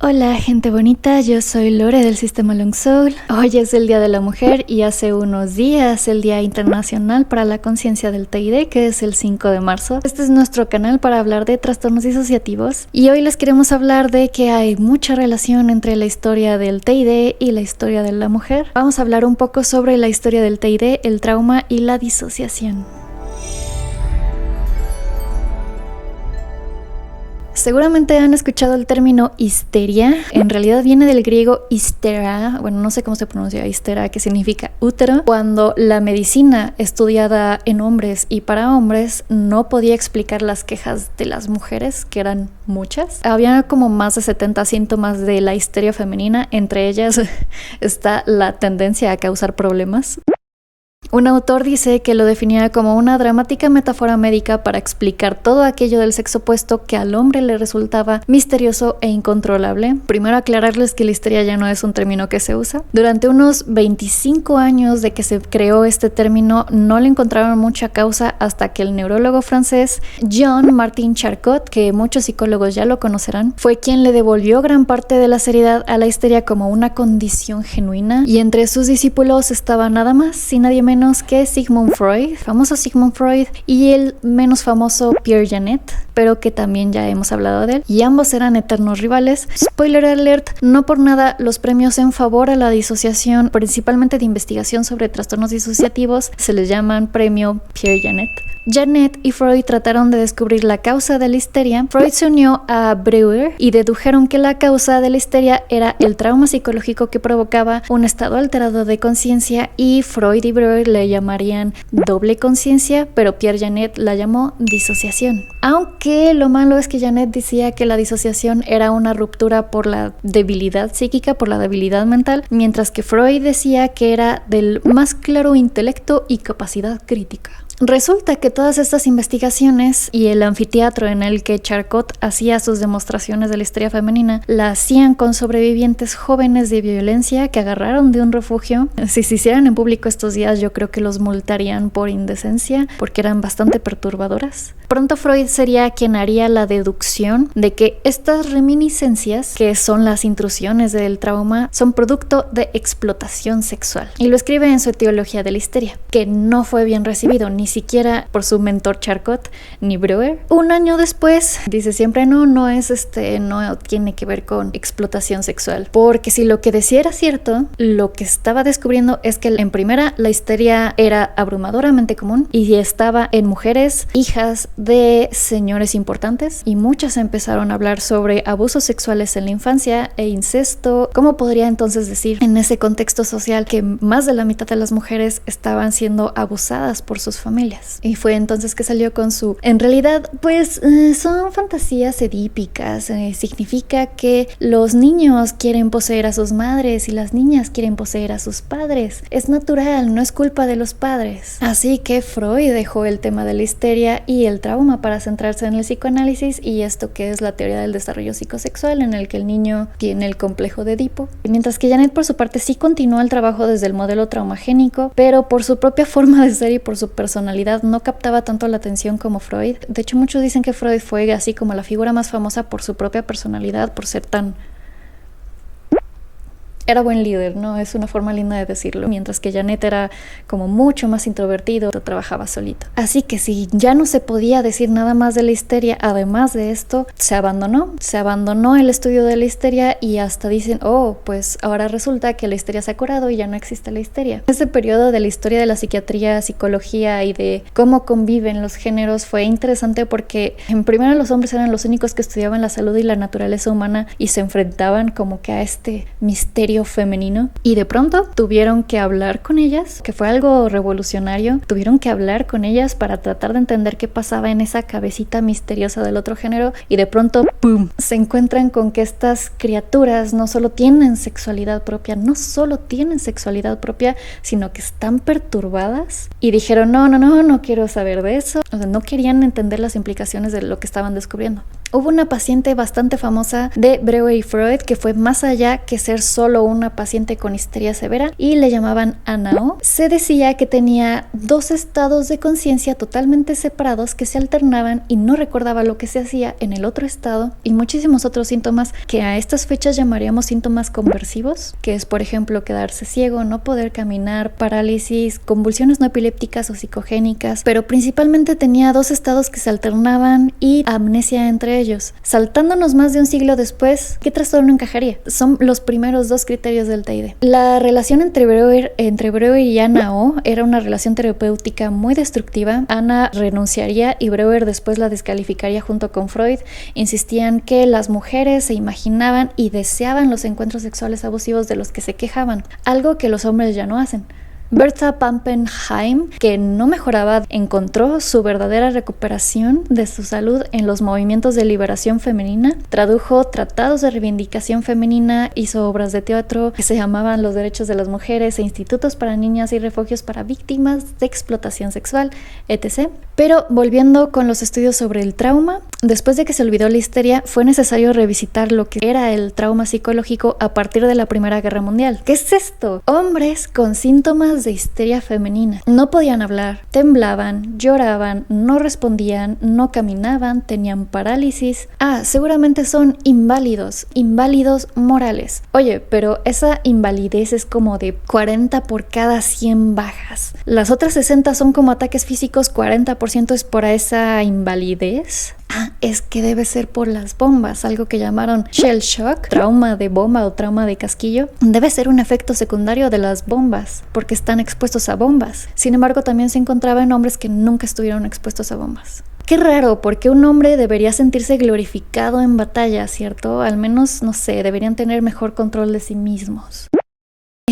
Hola gente bonita, yo soy Lore del Sistema Long Soul. Hoy es el Día de la Mujer y hace unos días el Día Internacional para la Conciencia del TID, que es el 5 de marzo. Este es nuestro canal para hablar de trastornos disociativos y hoy les queremos hablar de que hay mucha relación entre la historia del TID y la historia de la mujer. Vamos a hablar un poco sobre la historia del TID, el trauma y la disociación. Seguramente han escuchado el término histeria. En realidad viene del griego histera, bueno, no sé cómo se pronuncia histera, que significa útero. Cuando la medicina estudiada en hombres y para hombres no podía explicar las quejas de las mujeres, que eran muchas. Había como más de 70 síntomas de la histeria femenina. Entre ellas está la tendencia a causar problemas. Un autor dice que lo definía como una dramática metáfora médica para explicar todo aquello del sexo opuesto que al hombre le resultaba misterioso e incontrolable. Primero aclararles que la histeria ya no es un término que se usa. Durante unos 25 años de que se creó este término no le encontraron mucha causa hasta que el neurólogo francés Jean-Martin Charcot, que muchos psicólogos ya lo conocerán, fue quien le devolvió gran parte de la seriedad a la histeria como una condición genuina, y entre sus discípulos estaba nada más y nadie menos que Sigmund Freud, famoso Sigmund Freud, y el menos famoso Pierre Janet, pero que también ya hemos hablado de él, y ambos eran eternos rivales. Spoiler alert, no por nada los premios en favor a la disociación, principalmente de investigación sobre trastornos disociativos, se les llaman premio Pierre Janet. Janet y Freud trataron de descubrir la causa de la histeria. Freud se unió a Breuer y dedujeron que la causa de la histeria era el trauma psicológico que provocaba un estado alterado de conciencia, y Freud y Breuer le llamarían doble conciencia, pero Pierre Janet la llamó disociación. Aunque lo malo es que Janet decía que la disociación era una ruptura por la debilidad psíquica, por la debilidad mental, mientras que Freud decía que era del más claro intelecto y capacidad crítica. Resulta que todas estas investigaciones y el anfiteatro en el que Charcot hacía sus demostraciones de la histeria femenina la hacían con sobrevivientes jóvenes de violencia que agarraron de un refugio. Si se hicieran en público estos días, yo creo que los multarían por indecencia porque eran bastante perturbadoras. Pronto Freud sería quien haría la deducción de que estas reminiscencias, que son las intrusiones del trauma, son producto de explotación sexual, y lo escribe en su etiología de la histeria, que no fue bien recibido ni siquiera por su mentor Charcot ni Breuer. Un año después dice siempre no tiene que ver con explotación sexual, porque si lo que decía era cierto, lo que estaba descubriendo es que en primera la histeria era abrumadoramente común y estaba en mujeres hijas de señores importantes, y muchas empezaron a hablar sobre abusos sexuales en la infancia e incesto. ¿Cómo podría entonces decir en ese contexto social que más de la mitad de las mujeres estaban siendo abusadas por sus familias? Y fue entonces que salió con su, en realidad pues son fantasías edípicas, significa que los niños quieren poseer a sus madres y las niñas quieren poseer a sus padres, es natural, no es culpa de los padres. Así que Freud dejó el tema de la histeria y el trauma para centrarse en el psicoanálisis y esto que es la teoría del desarrollo psicosexual, en el que el niño tiene el complejo de Edipo. Mientras que Janet por su parte sí continuó el trabajo desde el modelo traumagénico, pero por su propia forma de ser y por su personalidad no captaba tanto la atención como Freud. De hecho, muchos dicen que Freud fue así como la figura más famosa por su propia personalidad, por ser tan... Era buen líder, ¿no? Es una forma linda de decirlo. Mientras que Janet era como mucho más introvertido, trabajaba solito. Así que si ya no se podía decir nada más de la histeria, además de esto, se abandonó el estudio de la histeria, y hasta dicen, pues ahora resulta que la histeria se ha curado y ya no existe la histeria. Este periodo de la historia de la psiquiatría, psicología y de cómo conviven los géneros fue interesante porque en primera los hombres eran los únicos que estudiaban la salud y la naturaleza humana y se enfrentaban como que a este misterio femenino, y de pronto tuvieron que hablar con ellas, que fue algo revolucionario. Tuvieron que hablar con ellas para tratar de entender qué pasaba en esa cabecita misteriosa del otro género, y de pronto ¡pum!, se encuentran con que estas criaturas no solo tienen sexualidad propia, sino que están perturbadas, y dijeron no quiero saber de eso. O sea, no querían entender las implicaciones de lo que estaban descubriendo. Hubo una paciente bastante famosa de Breuer y Freud que fue más allá que ser solo una paciente con histeria severa y le llamaban Anna O. Se decía que tenía dos estados de conciencia totalmente separados que se alternaban y no recordaba lo que se hacía en el otro estado, y muchísimos otros síntomas que a estas fechas llamaríamos síntomas conversivos, que es por ejemplo quedarse ciego, no poder caminar, parálisis, convulsiones no epilépticas o psicogénicas, pero principalmente tenía dos estados que se alternaban y amnesia entre ellos. Saltándonos más de un siglo después, ¿qué trastorno encajaría? Son los primeros dos criterios del TID. La relación entre Breuer y Anna O era una relación terapéutica muy destructiva. Anna renunciaría y Breuer después la descalificaría junto con Freud. Insistían que las mujeres se imaginaban y deseaban los encuentros sexuales abusivos de los que se quejaban, algo que los hombres ya no hacen. Bertha Pappenheim, que no mejoraba, encontró su verdadera recuperación de su salud en los movimientos de liberación femenina, tradujo tratados de reivindicación femenina, hizo obras de teatro que se llamaban Los derechos de las mujeres e institutos para niñas y refugios para víctimas de explotación sexual, etc. Pero volviendo con los estudios sobre el trauma, después de que se olvidó la histeria, fue necesario revisitar lo que era el trauma psicológico a partir de la Primera Guerra Mundial. ¿Qué es esto? Hombres con síntomas de histeria femenina. No podían hablar, temblaban, lloraban, no respondían, no caminaban, tenían parálisis. Seguramente son inválidos morales. Oye, pero esa invalidez es como de 40 por cada 100 bajas. Las otras 60 son como ataques físicos, 40% es por esa invalidez. Es que debe ser por las bombas, algo que llamaron shell shock, trauma de bomba o trauma de casquillo. Debe ser un efecto secundario de las bombas, porque están expuestos a bombas. Sin embargo, también se encontraba en hombres que nunca estuvieron expuestos a bombas. Qué raro, porque un hombre debería sentirse glorificado en batalla, ¿cierto? Al menos, no sé, deberían tener mejor control de sí mismos.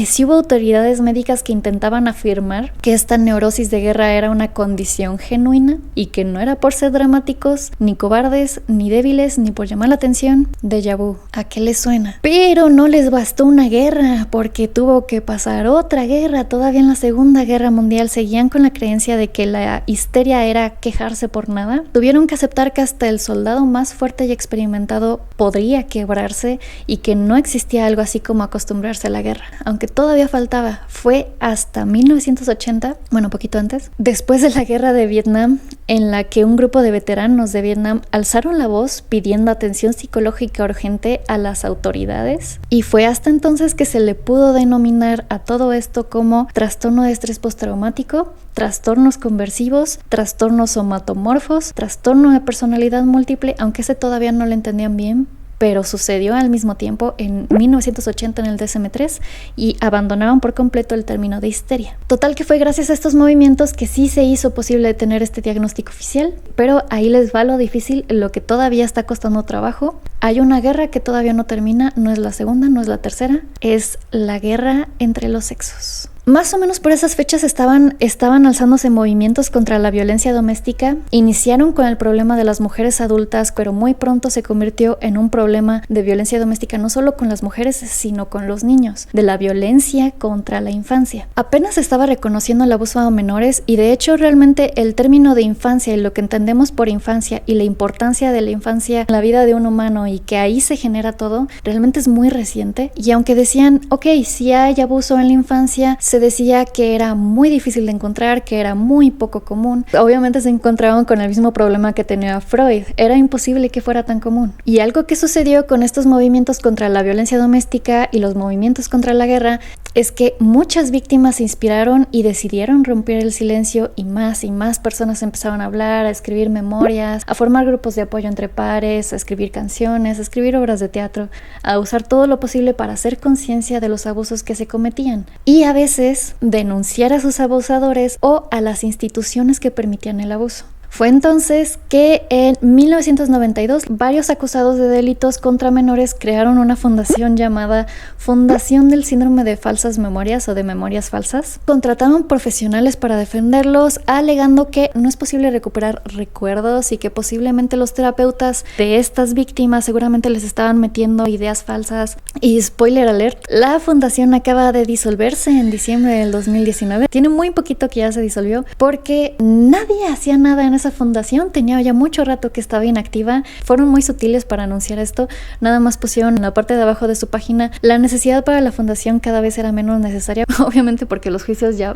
Sí hubo autoridades médicas que intentaban afirmar que esta neurosis de guerra era una condición genuina y que no era por ser dramáticos, ni cobardes, ni débiles, ni por llamar la atención. Déjà vu, ¿a qué les suena? Pero no les bastó una guerra, porque tuvo que pasar otra guerra. Todavía en la Segunda Guerra Mundial seguían con la creencia de que la histeria era quejarse por nada. Tuvieron que aceptar que hasta el soldado más fuerte y experimentado podría quebrarse y que no existía algo así como acostumbrarse a la guerra, aunque todavía faltaba. Fue hasta 1980, bueno, poquito antes, después de la guerra de Vietnam, en la que un grupo de veteranos de Vietnam alzaron la voz pidiendo atención psicológica urgente a las autoridades, y fue hasta entonces que se le pudo denominar a todo esto como trastorno de estrés postraumático, trastornos conversivos, trastornos somatomorfos, trastorno de personalidad múltiple, aunque ese todavía no lo entendían bien, pero sucedió al mismo tiempo en 1980 en el DSM-3 y abandonaron por completo el término de histeria. Total que fue gracias a estos movimientos que sí se hizo posible tener este diagnóstico oficial, pero ahí les va lo difícil, lo que todavía está costando trabajo. Hay una guerra que todavía no termina, no es la segunda, no es la tercera, es la guerra entre los sexos. Más o menos por esas fechas estaban alzándose movimientos contra la violencia doméstica. Iniciaron con el problema de las mujeres adultas, pero muy pronto se convirtió en un problema de violencia doméstica no solo con las mujeres, sino con los niños, de la violencia contra la infancia. Apenas se estaba reconociendo el abuso a menores, y de hecho realmente el término de infancia y lo que entendemos por infancia y la importancia de la infancia en la vida de un humano y que ahí se genera todo, realmente es muy reciente. Y aunque decían, ok, si hay abuso en la infancia, se decía que era muy difícil de encontrar, que era muy poco común. Obviamente se encontraban con el mismo problema que tenía Freud. Era imposible que fuera tan común. Y algo que sucedió con estos movimientos contra la violencia doméstica y los movimientos contra la guerra es que muchas víctimas se inspiraron y decidieron romper el silencio, y más personas empezaron a hablar, a escribir memorias, a formar grupos de apoyo entre pares, a escribir canciones, a escribir obras de teatro, a usar todo lo posible para hacer conciencia de los abusos que se cometían. Y a veces denunciar a sus abusadores o a las instituciones que permitían el abuso. Fue entonces que en 1992 varios acusados de delitos contra menores crearon una fundación llamada Fundación del Síndrome de Falsas Memorias o de Memorias Falsas. Contrataron profesionales para defenderlos, alegando que no es posible recuperar recuerdos y que posiblemente los terapeutas de estas víctimas seguramente les estaban metiendo ideas falsas. Y spoiler alert, la fundación acaba de disolverse en diciembre del 2019. Tiene muy poquito que ya se disolvió porque nadie hacía nada en esa esa fundación tenía ya mucho rato que estaba inactiva. Fueron muy sutiles para anunciar esto. Nada más pusieron en la parte de abajo de su página: la necesidad para la fundación cada vez era menos necesaria, obviamente porque los juicios ya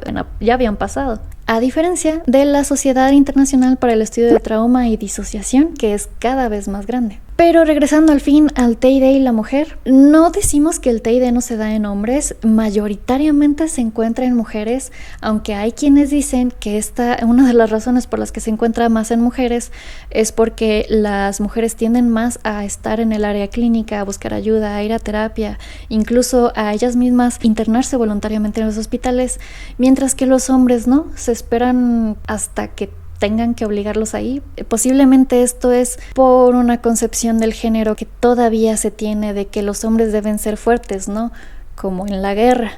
habían pasado. A diferencia de la Sociedad Internacional para el Estudio de Trauma y Disociación, que es cada vez más grande. Pero regresando al fin al TID y la mujer, no decimos que el TID no se da en hombres, mayoritariamente se encuentra en mujeres, aunque hay quienes dicen que una de las razones por las que se encuentra más en mujeres es porque las mujeres tienden más a estar en el área clínica, a buscar ayuda, a ir a terapia, incluso a ellas mismas internarse voluntariamente en los hospitales, mientras que los hombres no, se esperan hasta que tengan que obligarlos ahí. Posiblemente esto es por una concepción del género que todavía se tiene de que los hombres deben ser fuertes, ¿no? Como en la guerra.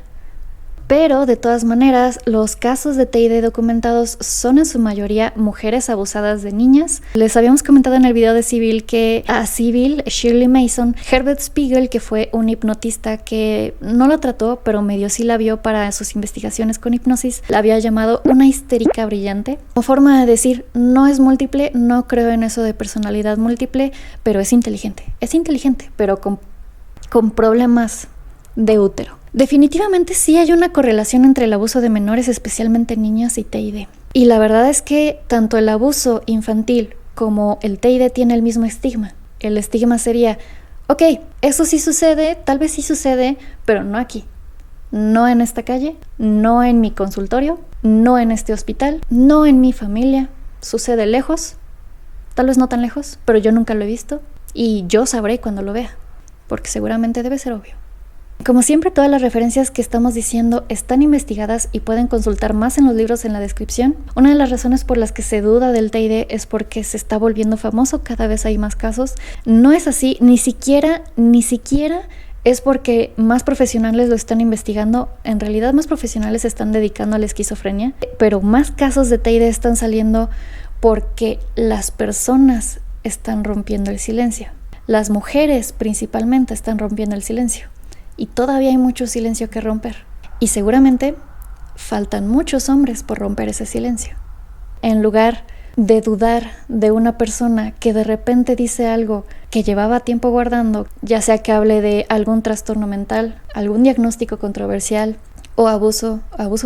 Pero de todas maneras, los casos de TID documentados son en su mayoría mujeres abusadas de niñas. Les habíamos comentado en el video de Civil que a Civil, Shirley Mason, Herbert Spiegel, que fue un hipnotista que no la trató, pero medio sí la vio para sus investigaciones con hipnosis, la había llamado una histérica brillante. Como forma de decir, no es múltiple, no creo en eso de personalidad múltiple, pero es inteligente. Es inteligente, pero con problemas de útero. Definitivamente sí hay una correlación entre el abuso de menores, especialmente niñas, y TID. Y la verdad es que tanto el abuso infantil como el TID tiene el mismo estigma. El estigma sería, ok, eso sí sucede, tal vez sí sucede, pero no aquí. No en esta calle, no en mi consultorio, no en este hospital, no en mi familia. Sucede lejos, tal vez no tan lejos, pero yo nunca lo he visto y yo sabré cuando lo vea, porque seguramente debe ser obvio. Como siempre, todas las referencias que estamos diciendo están investigadas y pueden consultar más en los libros en la descripción. Una de las razones por las que se duda del TID es porque se está volviendo famoso, cada vez hay más casos. No es así, ni siquiera es porque más profesionales lo están investigando. En realidad más profesionales se están dedicando a la esquizofrenia, pero más casos de TID están saliendo porque las personas están rompiendo el silencio. Las mujeres principalmente están rompiendo el silencio. Y todavía hay mucho silencio que romper. Y seguramente faltan muchos hombres por romper ese silencio. En lugar de dudar de una persona que de repente dice algo que llevaba tiempo guardando, ya sea que hable de algún trastorno mental, algún diagnóstico controversial, o abuso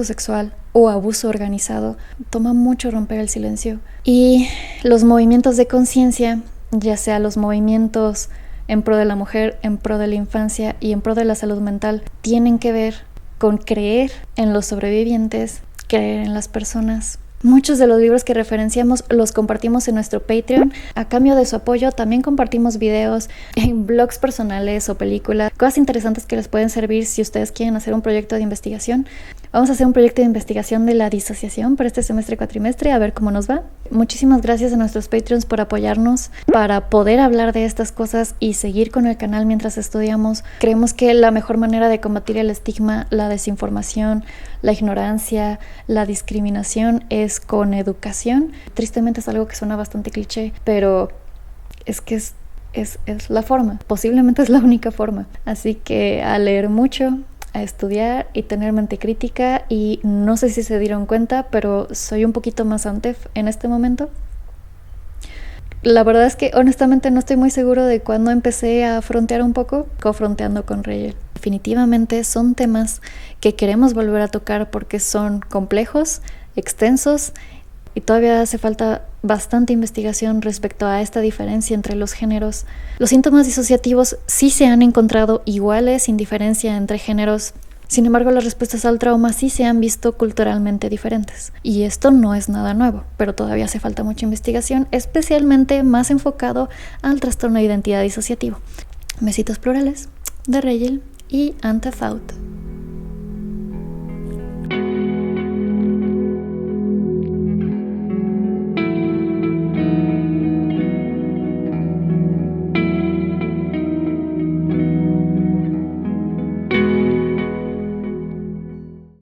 sexual, o abuso organizado, toma mucho romper el silencio. Y los movimientos de conciencia, ya sea los movimientos en pro de la mujer, en pro de la infancia y en pro de la salud mental, tienen que ver con creer en los sobrevivientes, creer en las personas. Muchos de los libros que referenciamos los compartimos en nuestro Patreon. A cambio de su apoyo también compartimos videos en blogs personales o películas, cosas interesantes que les pueden servir si ustedes quieren hacer un proyecto de investigación. Vamos a hacer un proyecto de investigación de la disociación para este semestre cuatrimestre, a ver cómo nos va. Muchísimas gracias a nuestros Patreons por apoyarnos para poder hablar de estas cosas y seguir con el canal mientras estudiamos. Creemos que la mejor manera de combatir el estigma, la desinformación, la ignorancia, la discriminación es con educación. Tristemente es algo que suena bastante cliché, pero es que es la forma. Posiblemente es la única forma. Así que a leer mucho, a estudiar y tener mente crítica. Y no sé si se dieron cuenta, pero soy un poquito más ANTEF en este momento. La verdad es que honestamente no estoy muy seguro de cuándo empecé a frontear un poco, cofronteando con Reyel. Definitivamente son temas que queremos volver a tocar porque son complejos, extensos y todavía hace falta bastante investigación respecto a esta diferencia entre los géneros. Los síntomas disociativos sí se han encontrado iguales sin diferencia entre géneros. Sin embargo, las respuestas al trauma sí se han visto culturalmente diferentes. Y esto no es nada nuevo, pero todavía hace falta mucha investigación, especialmente más enfocado al trastorno de identidad disociativo. Besitos plurales de Reyel y Antef out.